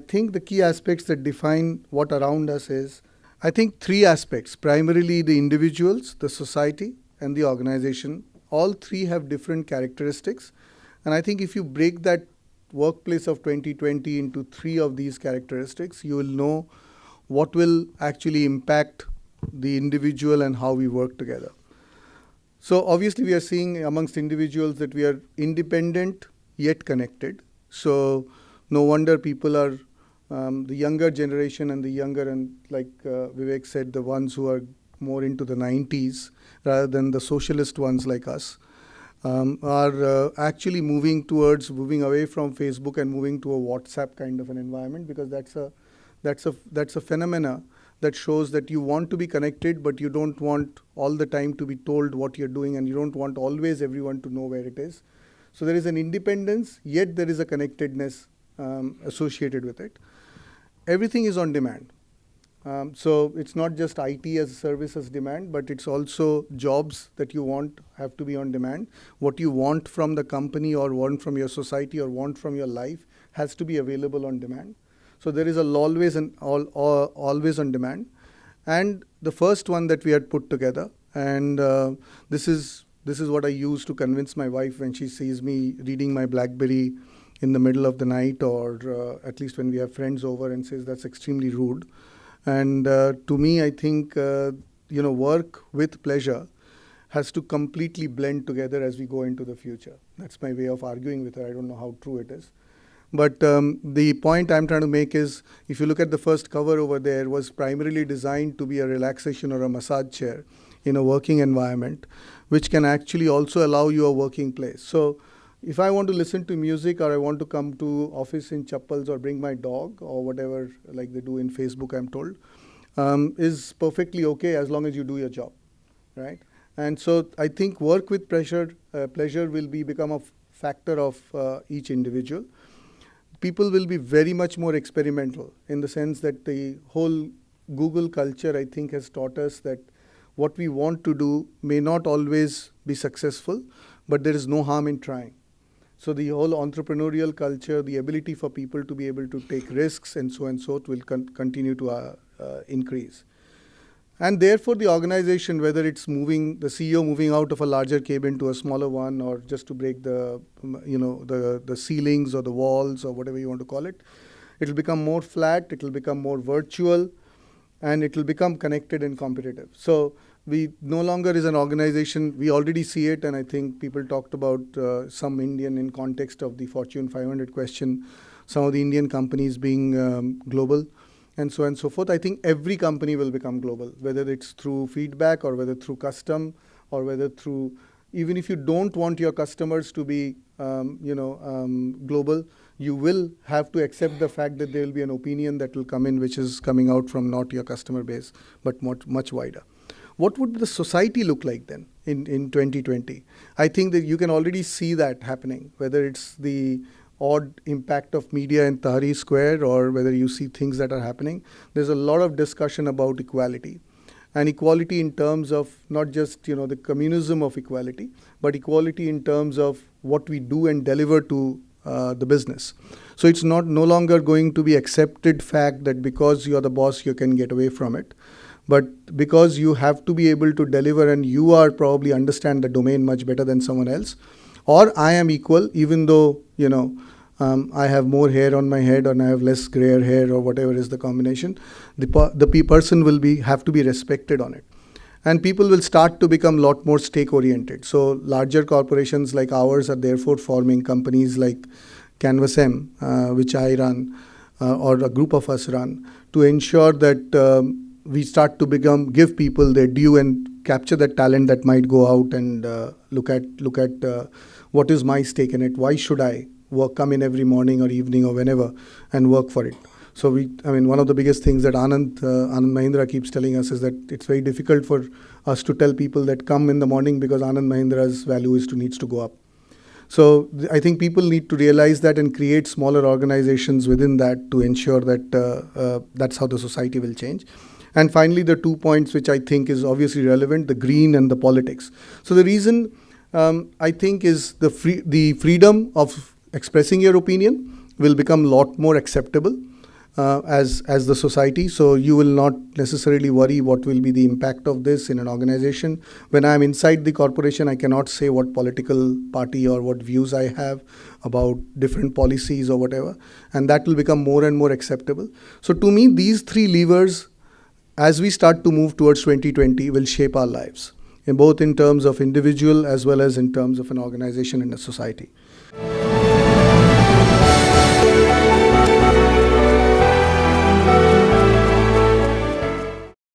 think the key aspects that define what around us is, I think, three aspects, primarily the individuals, the society, and the organization. All three have different characteristics. And I think if you break that workplace of 2020 into three of these characteristics, you will know what will actually impact the individual and how we work together. So obviously we are seeing amongst individuals that we are independent yet connected. So no wonder people are, the younger generation and the younger, and like Vivek said, the ones who are more into the 90s rather than the socialist ones like us, are actually moving away from Facebook and moving to a WhatsApp kind of an environment, because that's a phenomena that shows that you want to be connected, but you don't want all the time to be told what you're doing, and you don't want always everyone to know where it is. So there is an independence, yet there is a connectedness associated with it. Everything is on demand. So it's not just IT as a service as demand, but it's also jobs that you want have to be on demand. What you want from the company or want from your society or want from your life has to be available on demand. So there is always on demand. And the first one that we had put together, and this is what I use to convince my wife when she sees me reading my BlackBerry in the middle of the night, or at least when we have friends over, and says that's extremely rude. And to me, I think, work with pleasure has to completely blend together as we go into the future. That's my way of arguing with her. I don't know how true it is. But the point I'm trying to make is, if you look at the first cover over there, was primarily designed to be a relaxation or a massage chair in a working environment, which can actually also allow you a working place. So if I want to listen to music, or I want to come to office in chappals, or bring my dog, or whatever, like they do in Facebook, I'm told, is perfectly okay as long as you do your job, right? And so I think work with pleasure will become a factor of each individual. People will be very much more experimental, in the sense that the whole Google culture, I think, has taught us that what we want to do may not always be successful, but there is no harm in trying. So the whole entrepreneurial culture, the ability for people to be able to take risks and so will continue to increase. And therefore the organization, whether it's the CEO moving out of a larger cabin to a smaller one, or just to break the ceilings or the walls or whatever you want to call it, it'll become more flat, it'll become more virtual, and it'll become connected and competitive. So we no longer is an organization, we already see it, and I think people talked about some Indian, in context of the Fortune 500 question, some of the Indian companies being global, and so forth. I think every company will become global, whether it's through feedback, or whether through custom, or whether through, even if you don't want your customers to be global, you will have to accept the fact that there will be an opinion that will come in, which is coming out from not your customer base, but much wider. What would the society look like then in 2020? I think that you can already see that happening, whether it's the odd impact of media in Tahrir Square, or whether you see things that are happening. There's a lot of discussion about equality, and equality in terms of not just the communism of equality, but equality in terms of what we do and deliver to the business. So it's no longer going to be accepted fact that because you're the boss you can get away from it, but because you have to be able to deliver, and you are probably understand the domain much better than someone else, or I am equal even though I have more hair on my head, or I have less gray hair, or whatever is the combination. The person will have to be respected on it. And people will start to become a lot more stake-oriented. So larger corporations like ours are therefore forming companies like CanvasM, which I run, or a group of us run, to ensure that we start to give people their due and capture that talent that might go out and look at what is my stake in it. Why should I come in every morning or evening or whenever and work for it? So one of the biggest things that Anand Mahindra keeps telling us is that it's very difficult for us to tell people that come in the morning, because Anand Mahindra's value needs to go up. So I think people need to realize that and create smaller organizations within that to ensure that that's how the society will change. And finally, the 2 points which I think is obviously relevant, the green and the politics. So the reason I think is the freedom of expressing your opinion will become a lot more acceptable. as the society. So you will not necessarily worry what will be the impact of this in an organization. When I'm inside the corporation, I cannot say what political party or what views I have about different policies or whatever, and that will become more and more acceptable. So to me, these three levers, as we start to move towards 2020, will shape our lives, in both in terms of individual as well as in terms of an organization and a society.